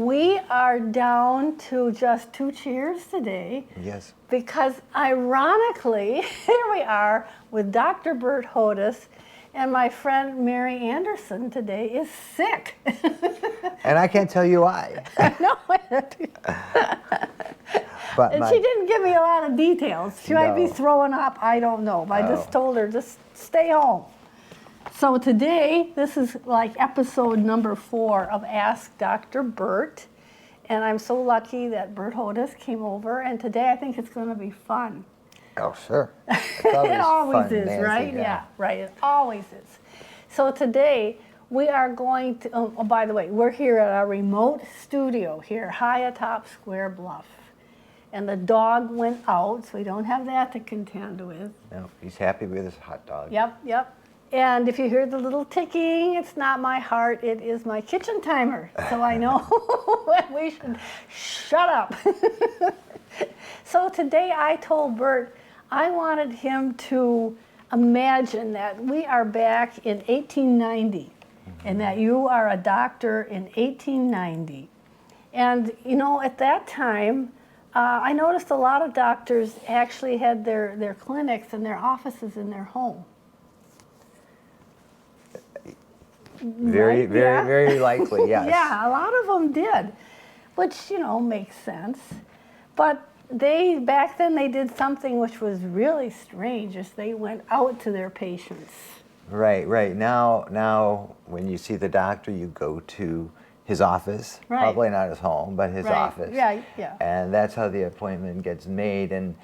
We are down to just 2 chairs today. Yes. Because ironically, here we are with Dr. Bert Hodous, and my friend Mary Anderson today is sick. And I can't tell you why. No, But and she didn't give me a lot of details. She might be No. throwing up, I don't know. But I just told her, just stay home. So today, this is like episode number 4 of Ask Dr. Bert. And I'm so lucky that Bert Hodous came over. And today I think it's going to be fun. Oh, sure. It always is, Nancy, right? Yeah, right. It always is. So today we are going to, oh, by the way, we're here at our remote studio here, high atop Square Bluff. And the dog went out, so we don't have that to contend with. No, he's happy with his hot dog. Yep. And if you hear the little ticking, it's not my heart, it is my kitchen timer. So I know when we should shut up. So today I told Bert I wanted him to imagine that we are back in 1890 and that you are a doctor in 1890. And you know, at that time, I noticed a lot of doctors actually had their clinics and their offices in their home. Very, Right? very, Yeah. very likely, yes. Yeah, a lot of them did, which, you know, makes sense. But back then they did something which was really strange, is they went out to their patients. Right. Now, when you see the doctor, you go to his office. Right. Probably not his home, but his Right. office. Yeah. And that's how the appointment gets made. And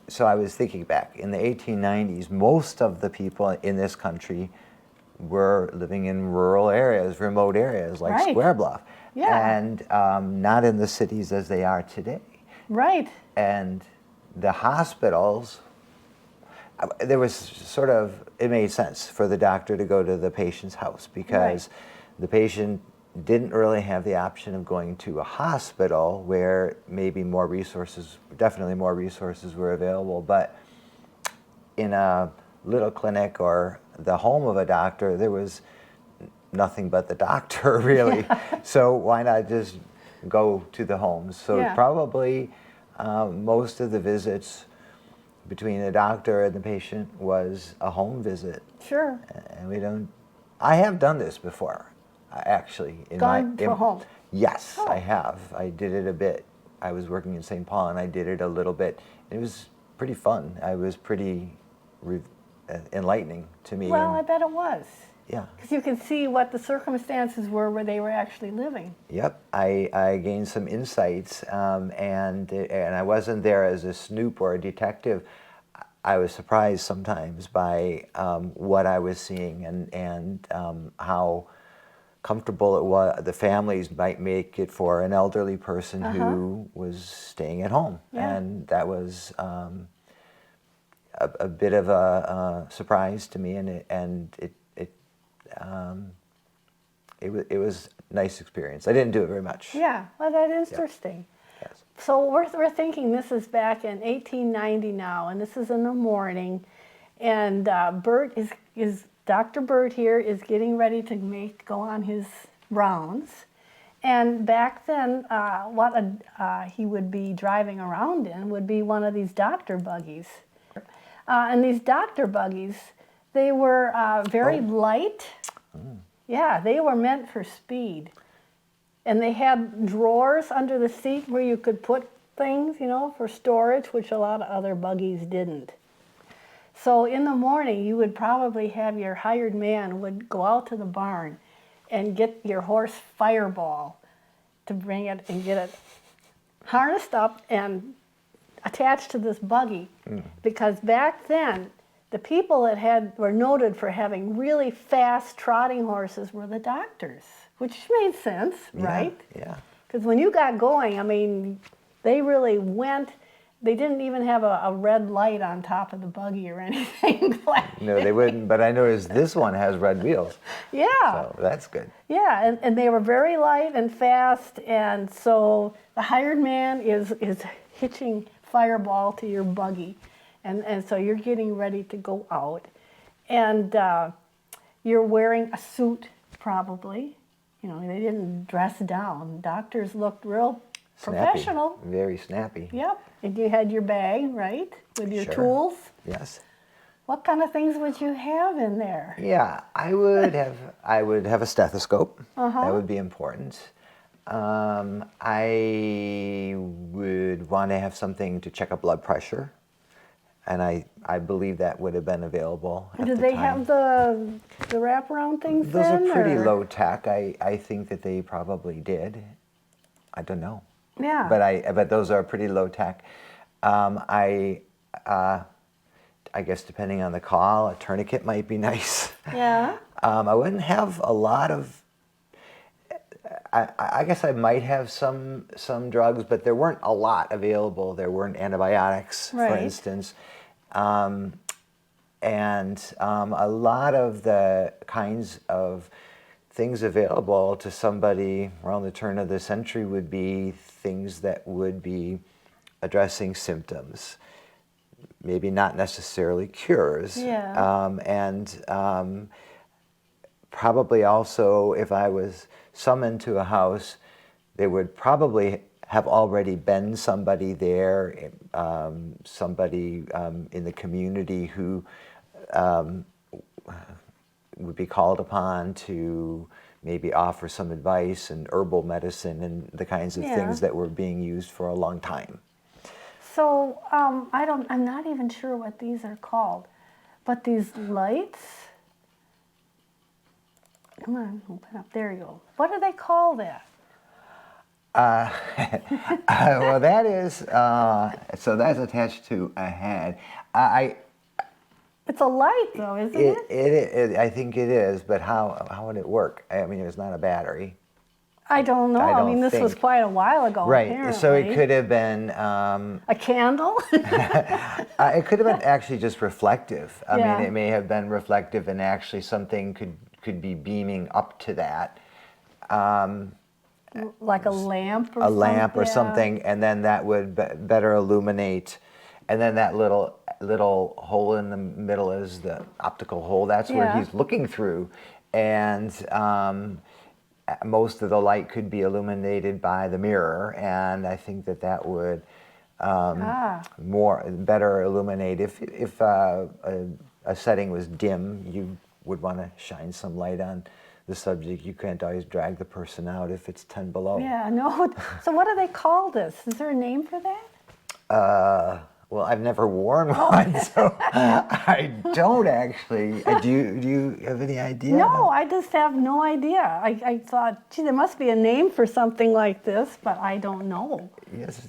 so I was thinking back, in the 1890s, most of the people in this country were living in rural areas, remote areas like Right. Square Bluff. Yeah. And not in the cities as they are today. Right. And the hospitals, there was sort of, it made sense for the doctor to go to the patient's house because the patient didn't really have the option of going to a hospital where maybe more resources, definitely more resources were available, but in a little clinic or the home of a doctor, there was nothing but the doctor, really. Yeah. So why not just go to the homes? So Yeah. probably most of the visits between the doctor and the patient was a home visit. Sure. And I have done this before, actually. Gone to a home? Yes, Oh. I have. I did it a bit. I was working in St. Paul and I did it a little bit. It was pretty fun. It was pretty enlightening to me. Well, I bet it was. Yeah. Because you can see what the circumstances were where they were actually living. Yep, I gained some insights, and I wasn't there as a snoop or a detective. I was surprised sometimes by what I was seeing and how comfortable it was. The families might make it for an elderly person who was staying at home, and that was a bit of a surprise to me, and it was a nice experience. I didn't do it very much. Yeah, well, that is interesting. Yes. So we're thinking this is back in 1890 now, and this is in the morning, and Dr. Bert here is getting ready to go on his rounds, and back then, he would be driving around in would be one of these doctor buggies, and these doctor buggies, they were very light. Yeah, they were meant for speed. And they had drawers under the seat where you could put things, you know, for storage, which a lot of other buggies didn't. So in the morning, you would probably have your hired man would go out to the barn and get your horse Fireball to bring it and get it harnessed up and attached to this buggy. Because back then, the people that were noted for having really fast trotting horses were the doctors, which made sense, right? Yeah. Because when you got going, I mean, they really went. They didn't even have a red light on top of the buggy or anything. No, they wouldn't, but I noticed this one has red wheels. Yeah. So that's good. Yeah, and they were very light and fast, and so the hired man is hitching Fireball to your buggy. And so you're getting ready to go out, and you're wearing a suit probably, you know, they didn't dress down. Doctors looked real Snappy. professional. Very snappy. Yep. And you had your bag, right, with your Sure. tools. Yes. What kind of things would you have in there? Yeah, I would have a stethoscope. That would be important. I would want to have something to check a blood pressure, and I believe that would have been available at Did the they time. have the wraparound things Those then? are pretty or- low tech. I think that they probably did. I don't know. Yeah. But those are pretty low tech. I guess depending on the call, a tourniquet might be nice. Yeah. I wouldn't have a lot of. I guess I might have some drugs, but there weren't a lot available. There weren't antibiotics, for Right. instance, and a lot of the kinds of things available to somebody around the turn of the century would be things that would be addressing symptoms, maybe not necessarily cures. Yeah. Probably also, if I was summoned to a house, there would probably have already been somebody there, somebody in the community who would be called upon to maybe offer some advice and herbal medicine and the kinds of Yeah. things that were being used for a long time. So I'm not even sure what these are called, but these lights. Come on, open up. There you go. What do they call that? Well, that is so that's attached to a head. It's a light, though, isn't it? I think it is, but how would it work? I mean, it's not a battery. I don't know. I I don't mean, this was think. quite a while ago, Right. apparently. So it could have been. A candle? It could have been actually just reflective. I Yeah. mean, it may have been reflective, and actually something could be beaming up to that. Like a lamp or A something? lamp or Yeah. something, and then that would better illuminate. And then that little hole in the middle is the optical hole. That's where Yeah. he's looking through, and most of the light could be illuminated by the mirror. And I think that would better illuminate. If a setting was dim, you would want to shine some light on the subject. You can't always drag the person out if it's 10 below. Yeah, no. So what do they call this? Is there a name for that? Well, I've never worn one, so I don't actually. Do you have any idea? No, I just have no idea. I thought, gee, there must be a name for something like this, but I don't know. Yes,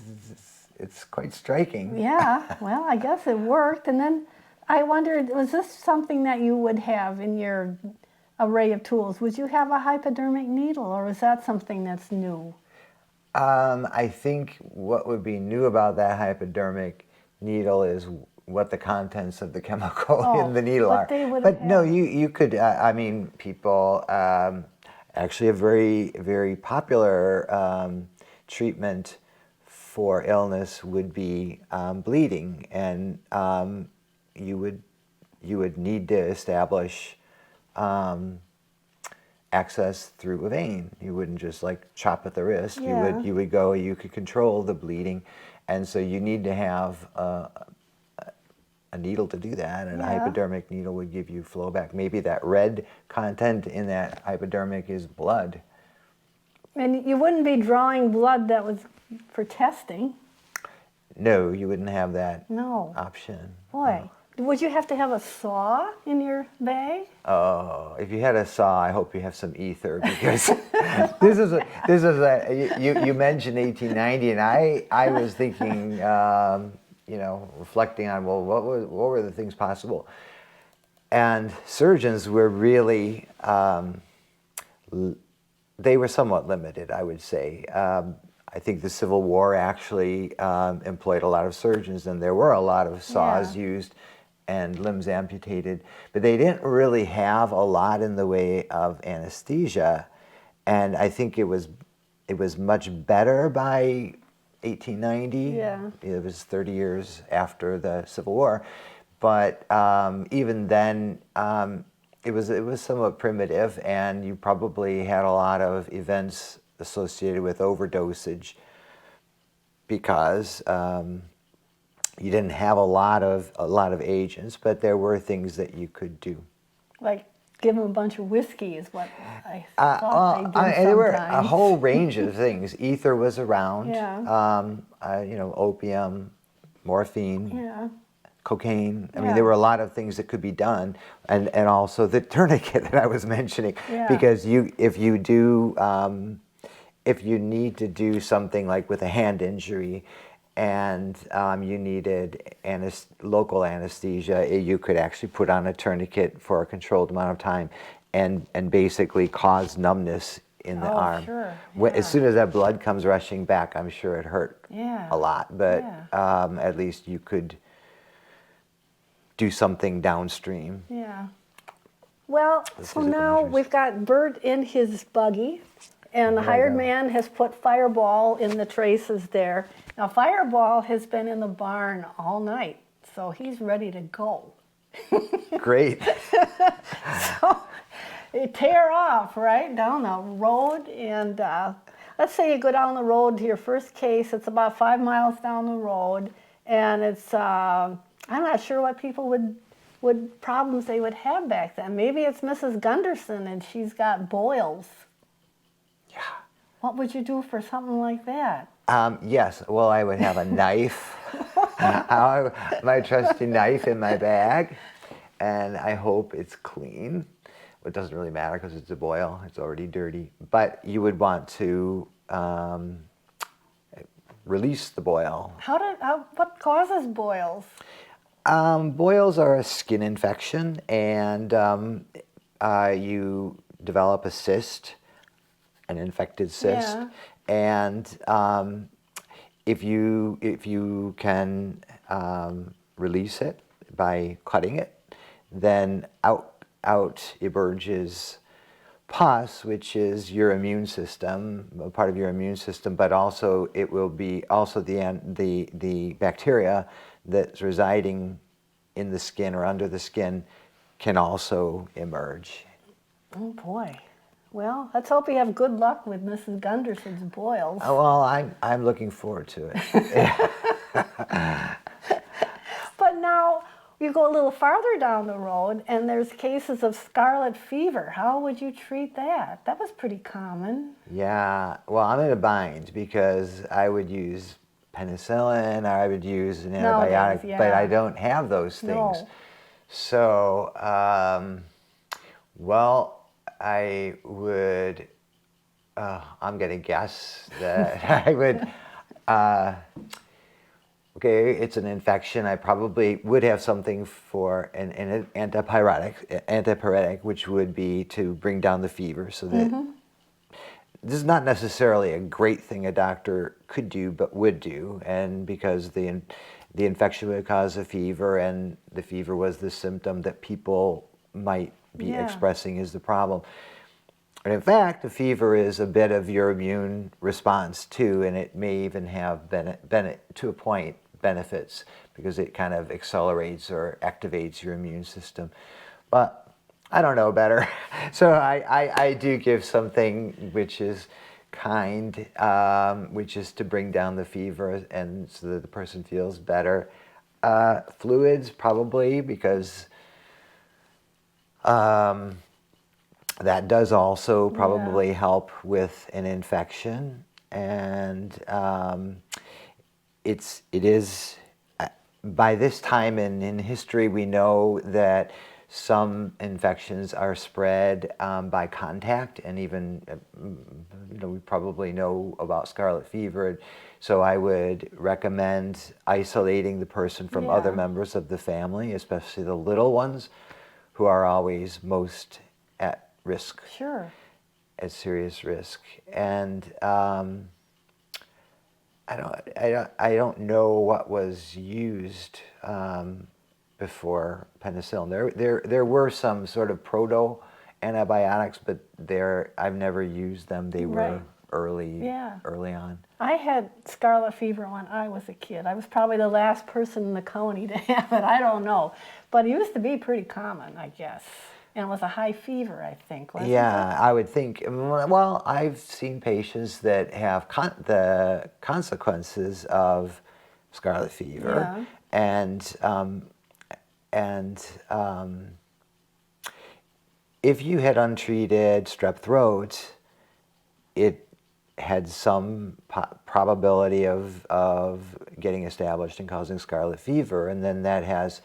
it's quite striking. Yeah, well, I guess it worked. And then I wondered, was this something that you would have in your array of tools? Would you have a hypodermic needle, or is that something that's new? I think what would be new about that hypodermic needle is what the contents of the chemical in the needle but are. they would But have no, had- you could. I mean, people actually a very very popular treatment for illness would be bleeding, and you would need to establish access through a vein. You wouldn't just like chop at the wrist. Yeah. You could control the bleeding, and so you need to have a needle to do that, and a Yeah. hypodermic needle would give you flow back. Maybe that red content in that hypodermic is blood. And you wouldn't be drawing blood that was for testing. No, you wouldn't have that No. option. Boy, would you have to have a saw in your bag? Oh, if you had a saw, I hope you have some ether, because you mentioned 1890, and I was thinking, reflecting on, well, what were the things possible? And surgeons were really, they were somewhat limited, I would say. I think the Civil War actually employed a lot of surgeons, and there were a lot of saws Yeah. used and limbs amputated, but they didn't really have a lot in the way of anesthesia. And I think it was much better by 1890. Yeah. It was 30 years after the Civil War. But even then, it was somewhat primitive, and you probably had a lot of events associated with overdosage because you didn't have a lot of agents, but there were things that you could do. Like give them a bunch of whiskey is what I thought they did sometimes. There were a whole range of things. Ether was around. Yeah. Opium, morphine. Yeah. Cocaine. I mean, Yeah. there were a lot of things that could be done, and also the tourniquet that I was mentioning. Yeah. Because if you need to do something like with a hand injury, and you needed local anesthesia, you could actually put on a tourniquet for a controlled amount of time, and basically cause numbness in the arm. Sure. As soon as that blood comes rushing back, I'm sure it hurt a lot, but at least you could do something downstream. Yeah. Well, so now we've got Bert in his buggy, and the hired man has put Fireball in the traces there. Now, Fireball has been in the barn all night, so he's ready to go. Great. So you tear off right down the road, and let's say you go down the road to your first case. It's about 5 miles down the road, and it's I'm not sure what people would problems they would have back then. Maybe it's Mrs. Gunderson and she's got boils. Yeah. What would you do for something like that? Yes. Well, I would have a knife, my trusty knife in my bag, and I hope it's clean. It doesn't really matter because it's a boil. It's already dirty. But you would want to release the boil. What causes boils? Boils are a skin infection, and you develop a cyst, an infected cyst, and if you can release it by cutting it, then out emerges pus, which is your immune system, a part of your immune system, but also it will be also the bacteria that's residing in the skin or under the skin can also emerge. Oh boy. Well, let's hope you have good luck with Mrs. Gunderson's boils. Oh, well, I'm looking forward to it. But now you go a little farther down the road and there's cases of scarlet fever. How would you treat that? That was pretty common. Yeah, well, I'm in a bind because I would use penicillin, or I would use an antibiotic, but I don't have those things. No. So, well, I would, I'm going to guess that I would, okay, it's an infection. I probably would have something for an antipyretic, which would be to bring down the fever so that this is not necessarily a great thing a doctor could do, but would do, and because the infection would cause a fever, and the fever was the symptom that people might be expressing as the problem. And in fact, the fever is a bit of your immune response too, and it may even have to a point benefits because it kind of accelerates or activates your immune system. But I don't know better. So I do give something which is kind, which is to bring down the fever and so that the person feels better. Fluids probably, because that does also probably help with an infection. And it is, by this time in history, we know that some infections are spread by contact, and even we probably know about scarlet fever. So I would recommend isolating the person from other members of the family, especially the little ones, who are always most at risk. Sure. At serious risk. And I don't know what was used before penicillin. There were some sort of proto antibiotics, but I've never used them. They were early on. I had scarlet fever when I was a kid. I was probably the last person in the county to have it. I don't know, but it used to be pretty common, I guess. And it was a high fever, I think, wasn't Yeah, it? I would think. Well, I've seen patients that have the consequences of scarlet fever, Yeah. and if you had untreated strep throat, it had some probability of getting established and causing scarlet fever, and then that has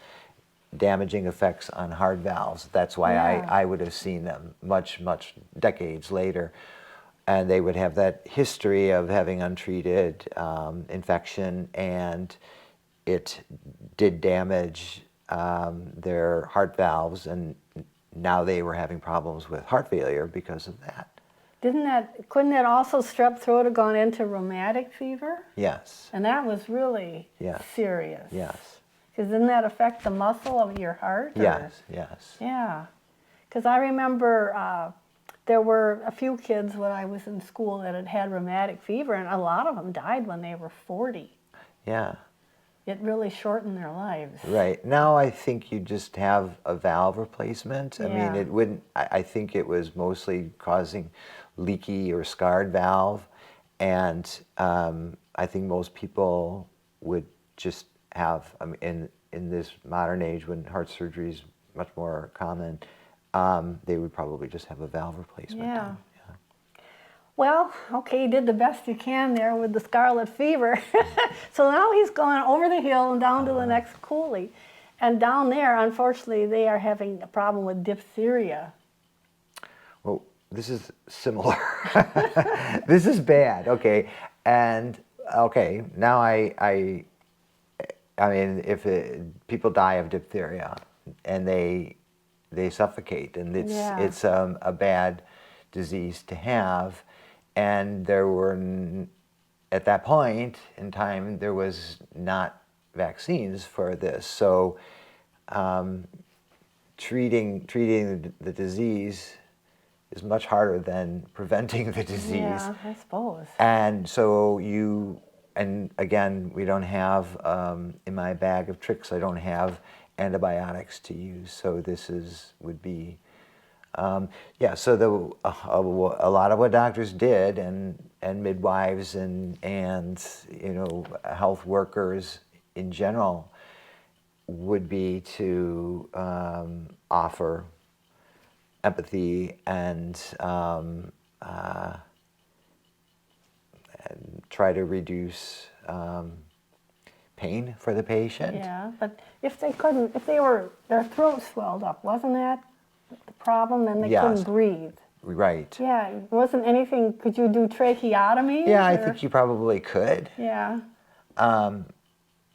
damaging effects on heart valves. That's why Yeah. I would have seen them much decades later, and they would have that history of having untreated infection, and it did damage their heart valves, and now they were having problems with heart failure because of that. Couldn't that also strep throat have gone into rheumatic fever? Yes. And that was really Yes. serious. Yes. Because didn't that affect the muscle of your heart? Or? Yes. Yes. Yeah. Because I remember there were a few kids when I was in school that had had rheumatic fever, and a lot of them died when they were 40. Yeah. It really shortened their lives. Right. Now I think you just have a valve replacement. I mean, Yeah. it wouldn't, I think it was mostly causing leaky or scarred valve. And I think most people would just have, I mean, in this modern age when heart surgery is much more common, they would probably just have a valve replacement Yeah. done. Well, okay, you did the best you can there with the scarlet fever. So now he's going over the hill and down to the next coulee. And down there, unfortunately, they are having a problem with diphtheria. Well, this is similar. This is bad. Okay, and okay, now I mean, if people die of diphtheria and they suffocate, and Yeah. it's a bad disease to have, and there were at that point in time there was not vaccines for this, so treating the disease is much harder than preventing the disease. Yeah, I suppose. And so and again, we don't have, in my bag of tricks, I don't have antibiotics to use. So this would be, yeah, so a lot of what doctors did, and midwives and you know, health workers in general, would be to offer empathy and try to reduce pain for the patient. Yeah, but if they couldn't, their throat swelled up, wasn't that the problem? Then they Yes. couldn't breathe. Right. Yeah, wasn't anything, could you do tracheotomy? Yeah, I think you probably could. Yeah,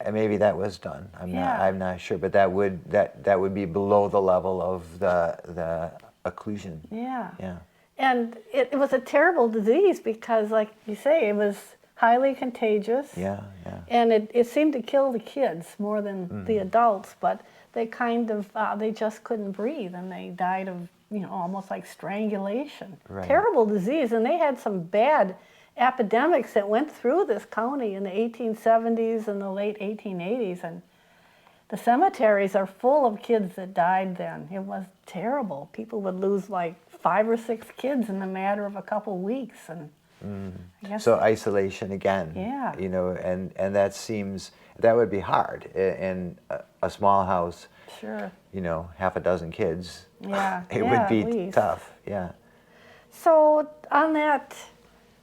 And maybe that was done. Yeah. I'm not sure, but that would be below the level of the occlusion. yeah. Yeah. And it was a terrible disease because, like you say, it was highly contagious. Yeah, yeah. And it seemed to kill the kids more than the adults, but they kind of, they just couldn't breathe, and they died of, you know, almost like strangulation. Right. Terrible disease, and they had some bad epidemics that went through this county in the 1870s and the late 1880s, and the cemeteries are full of kids that died then. It was terrible. People would lose like 5 or 6 kids in the matter of a couple weeks, and I guess So isolation again. Yeah. You know, and that would be hard in a small house. sure. You know, half a dozen kids. Yeah, It yeah, would at be least. tough. Yeah. So on that,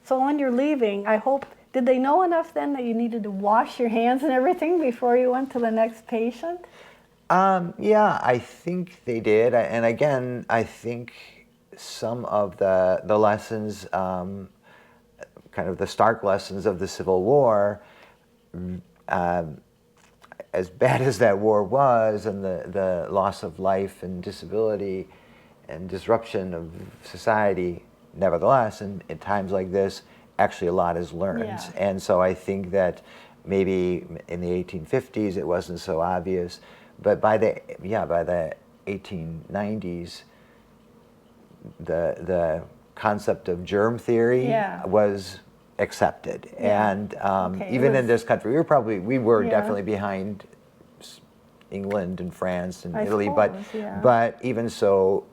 so when you're leaving, I hope, did they know enough then that you needed to wash your hands and everything before you went to the next patient? Yeah, I think they did. And again, I think some of the lessons, kind of the stark lessons of the Civil War, as bad as that war was, and the loss of life and disability and disruption of society, nevertheless, in times like this, actually a lot is learned. Yeah. And so I think that maybe in the 1850s it wasn't so obvious, but by the 1890s, the concept of germ theory Yeah. was accepted. Yeah. And Okay, it even in was- this country, we were Yeah. definitely behind England and France and I Italy, suppose, yeah. but even so,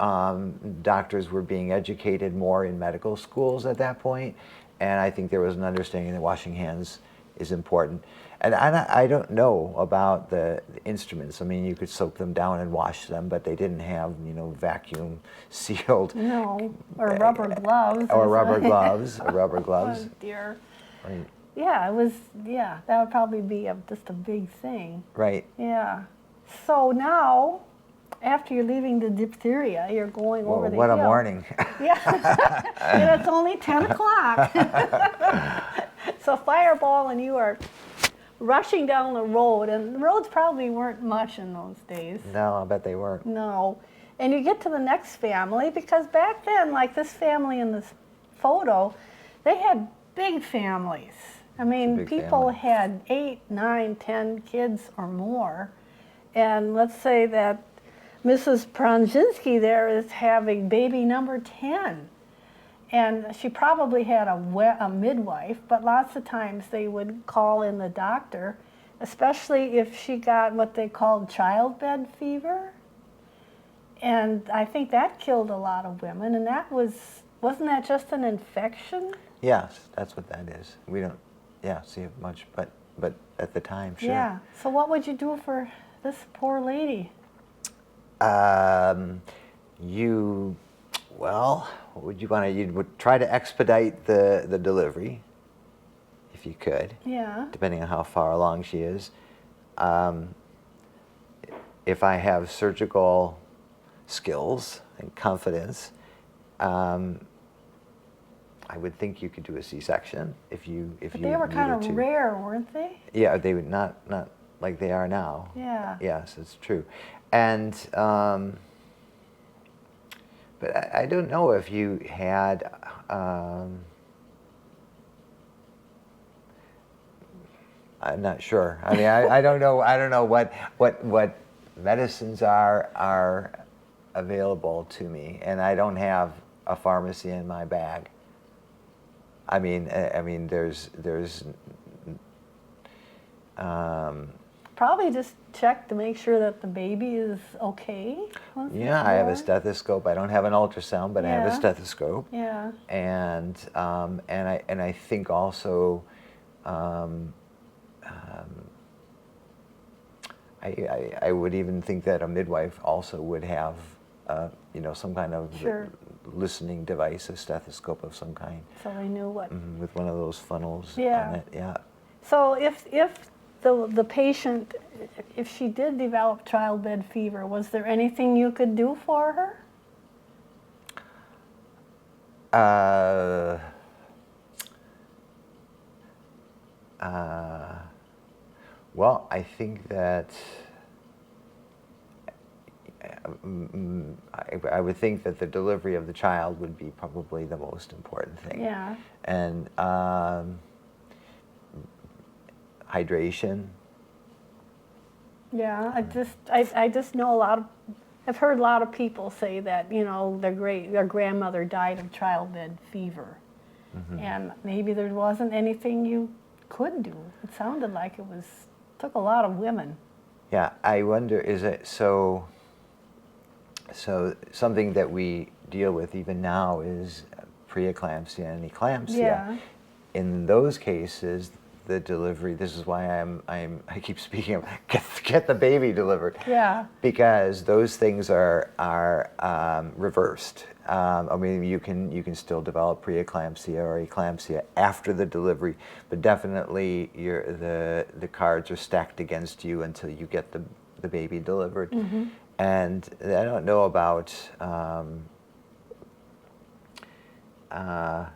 doctors were being educated more in medical schools at that point, and I think there was an understanding that washing hands is important. And I don't know about the instruments. I mean, you could soak them down and wash them, but they didn't have, vacuum sealed. No, or rubber gloves. Or rubber gloves, or rubber gloves. Oh dear. Right. Yeah, it was, yeah, that would probably be just a big thing. Right. Yeah. So now, after you're leaving the diphtheria, you're going over the What hill. a morning. Yeah. And it's only 10 o'clock. So Fireball and you are rushing down the road, and the roads probably weren't much in those days. No, I bet they weren't. No. And you get to the next family, because back then, like this family in this photo, they had big families. I mean, big people family. had 8, 9, 10 kids or more. And let's say that Mrs. Pronzinski there is having baby number 10. And she probably had a midwife, but lots of times they would call in the doctor, especially if she got what they called childbed fever. And I think that killed a lot of women, and wasn't that just an infection? Yes, that's what that is. We don't, see it much, but at the time, sure. Yeah. So what would you do for this poor lady? What would you want to? You would try to expedite the delivery, if you could. Yeah. Depending on how far along she is. If I have surgical skills and confidence, I would think you could do a C-section if you But they were kind needed of to. rare, weren't they? Yeah, they would not like they are now. Yeah. Yes, it's true. And but I don't know if you had. I'm not sure. I mean, I don't know. I don't know what medicines are available to me, and I don't have a pharmacy in my bag. I mean, there's. Probably just check to make sure that the baby is okay. Yeah, I have a More. stethoscope. I don't have an ultrasound, but I have a Yeah. stethoscope. Yeah. And I think also, I would even think that a midwife also would have, some kind of Sure. listening device, a stethoscope of some kind, So they knew what. with one of those funnels Yeah. on it. Yeah. So if the patient, if she did develop childbed fever, was there anything you could do for her? Well, I think that I would think that the delivery of the child would be probably the most important thing. Yeah. And hydration. Yeah, I just know I've heard a lot of people say that, their grandmother died of childbed fever. Mm-hmm. And maybe there wasn't anything you could do. It sounded like took a lot of women. Yeah, I wonder, is it so something that we deal with even now is preeclampsia and eclampsia. Yeah. In those cases, the delivery, this is why I keep speaking of get the baby delivered. Yeah. Because those things are reversed. I mean, you can still develop preeclampsia or eclampsia after the delivery, but definitely the cards are stacked against you until you get the baby delivered. Mm-hmm. And I don't know about. I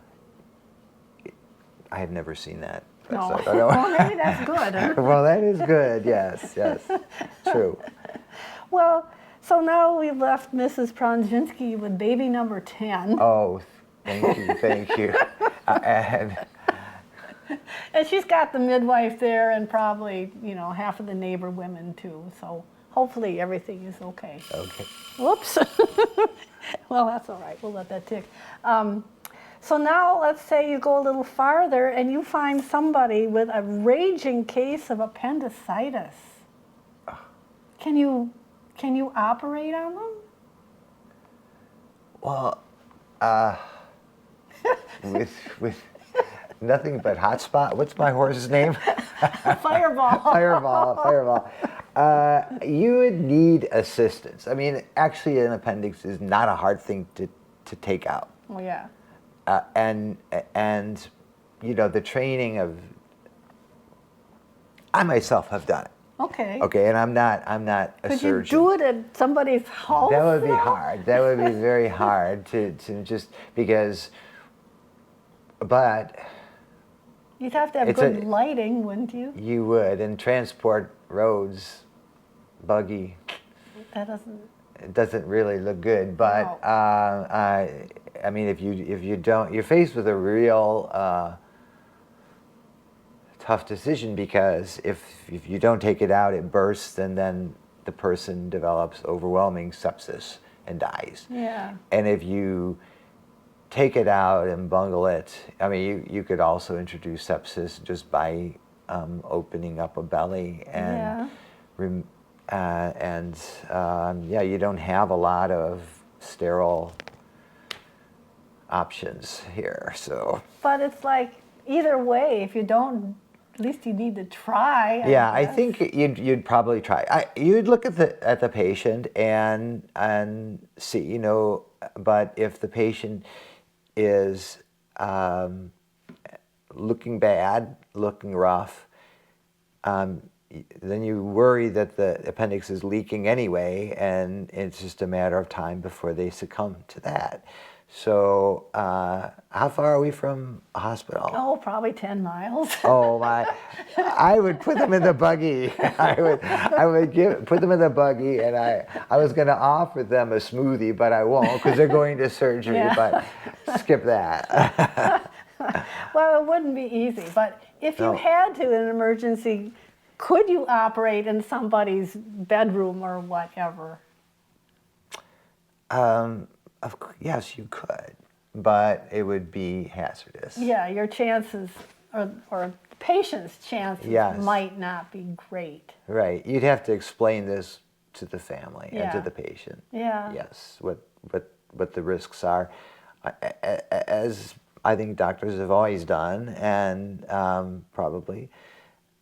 have never seen that. No. So I don't know. Well, maybe that's good. Huh? Well, that is good. Yes, true. Well, so now we've left Mrs. Pronzinski with baby number 10. Oh, thank you. And she's got the midwife there and probably, half of the neighbor women too. So hopefully everything is okay. Okay. Whoops. Well, that's all right. We'll let that tick. So now let's say you go a little farther and you find somebody with a raging case of appendicitis. Can you operate on them? Well, with nothing but hot spot. What's my horse's name? Fireball. Fireball. You would need assistance. I mean, actually, an appendix is not a hard thing to take out. Oh yeah. And you know, the training of, I myself have done it. Okay. Okay, and I'm not a Could surgeon. you do it at somebody's house? That would be though? hard. That would be very hard to just because, but You'd have to have It's good a- lighting, wouldn't you? you would, and transport roads, Buggy, That doesn't. it doesn't really look good. But No. I mean, if you don't, you're faced with a real tough decision, because if you don't take it out, it bursts, and then the person develops overwhelming sepsis and dies. Yeah. And if you take it out and bungle it, I mean, you could also introduce sepsis just by opening up a belly and Yeah. you don't have a lot of sterile options here. So But it's like either way, if you don't, at least you need to try. yeah, I guess. think you'd probably try. You'd look at the patient and see, you know, but if the patient is looking bad, looking rough, then you worry that the appendix is leaking anyway, and it's just a matter of time before they succumb to that. So, how far are we from a hospital? Oh, probably 10 miles. Oh my! I would put them in the buggy. I would put them in the buggy, and I was going to offer them a smoothie, but I won't because they're going to surgery. Yeah. But skip that. Well, it wouldn't be easy, but if you No. had to in an emergency, could you operate in somebody's bedroom or whatever? Yes, you could, but it would be hazardous. Yeah, your chances, or the patient's chances Yes. might not be great. Right. You'd have to explain this to the family and to Yeah. the patient. Yeah. Yes. What the risks are, as I think doctors have always done, and probably,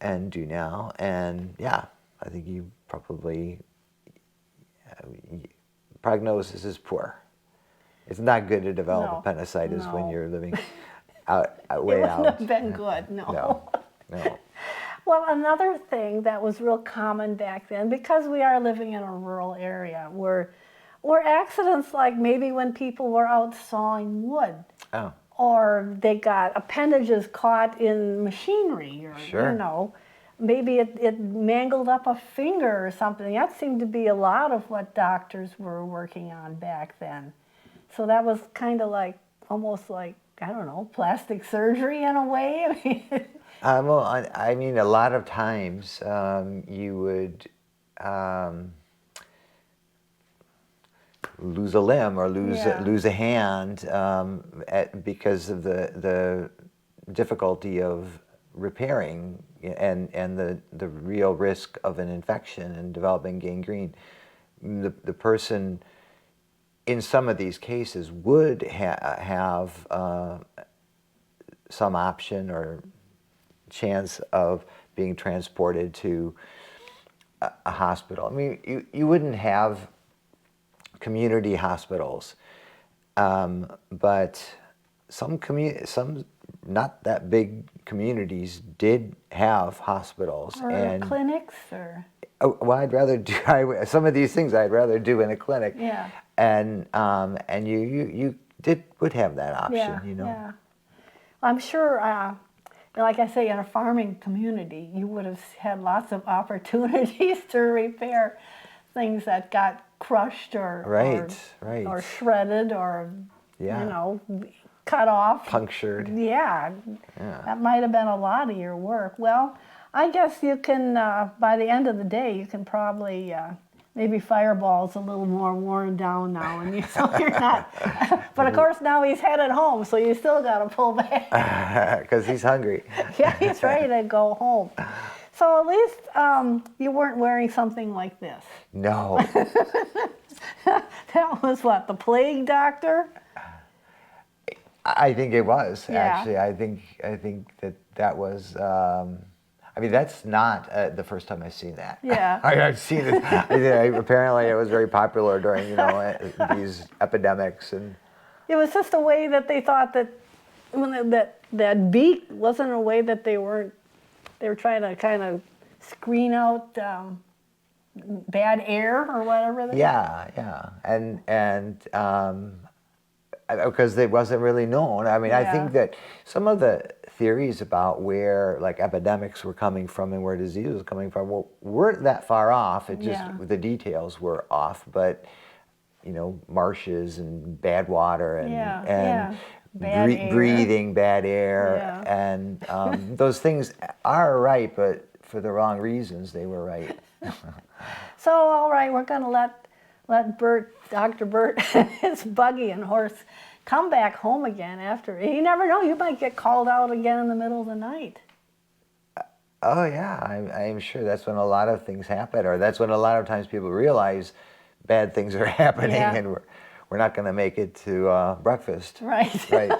and do now. And yeah, I think you probably prognosis is poor. It's not good to develop No, appendicitis when no. you're living way It wouldn't out. have been good, No. No. Well, another thing that was real common back then, because we are living in a rural area, were accidents like maybe when people were out sawing wood, Oh. or they got appendages caught in machinery, or Sure. you know, maybe it mangled up a finger or something. That seemed to be a lot of what doctors were working on back then. So that was kind of like, almost like, I don't know, plastic surgery in a way. I mean, Well, I mean, a lot of times you would lose a limb or Yeah. lose a hand because of the difficulty of repairing and the real risk of an infection and developing gangrene. The person in some of these cases would have some option or chance of being transported to a hospital. I mean, you wouldn't have community hospitals, but some not that big communities did have hospitals or and clinics, or well, I'd rather do some of these things. I'd rather do in a clinic. Yeah. And you would have that option. yeah, You know. yeah. I'm sure, like I say, in a farming community, you would have had lots of opportunities to repair things that got crushed or Right. or shredded or Yeah. you know, cut off, Punctured. Yeah, Yeah. that might have been a lot of your work. Well, I guess you can, by the end of the day, you can probably, maybe Fireball's a little more worn down now, and so you're not, but of course now he's headed home, so you still got to pull back. Because he's hungry. Yeah, he's ready to go home. So at least you weren't wearing something like this. No. That was what, the plague doctor? I think it was, Yeah. actually. I think that was, I mean, that's not the first time I've seen that. Yeah. I've seen it. Apparently, it was very popular during, these epidemics. And It was just a way that they thought that when that beak wasn't a way that they were trying to kind of screen out bad air or whatever. yeah. And because it wasn't really known. I mean, I think that some of the theories about where like epidemics were coming from and where disease was coming from weren't that far off. It just the details were off, but marshes and bad water and bad air. breathing bad air and those things are right, but for the wrong reasons they were right. So all right, we're going to let Bert, Dr. Bert, his buggy and horse come back home again after. You never know, you might get called out again in the middle of the night. Oh yeah, I'm sure that's when a lot of things happen, or that's when a lot of times people realize bad things are happening and we're not going to make it to breakfast. Right.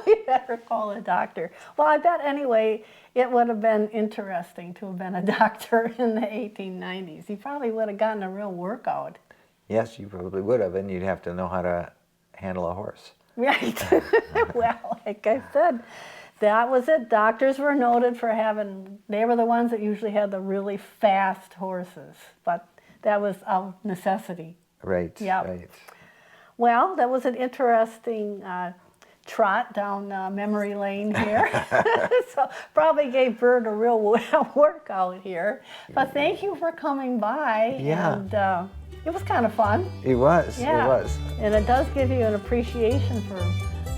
You better call a doctor. Well, I bet anyway it would have been interesting to have been a doctor in the 1890s. You probably would have gotten a real workout. Yes, you probably would have, and you'd have to know how to handle a horse. Right. Well, like I said, that was it. Doctors were noted for they were the ones that usually had the really fast horses, but that was of necessity. Right, right. Well, that was an interesting trot down memory lane here. So probably gave Bert a real workout here. But thank you for coming by. Yeah. And it was kind of fun. It was, Yeah. it was. And it does give you an appreciation for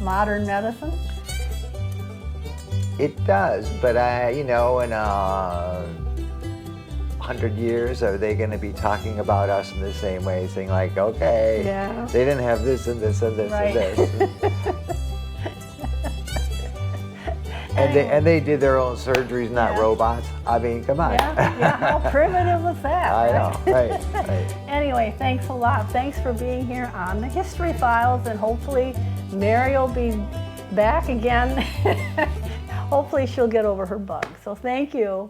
modern medicine. It does, but in 100 years, are they going to be talking about us in the same way, saying like, okay, they didn't have this and this and this and this. And they did their own surgeries, not robots. I mean, come on. Yeah, how primitive was that? I know, right. Anyway, thanks a lot. Thanks for being here on the History Files, and hopefully Mary will be back again. Hopefully she'll get over her bug. So thank you.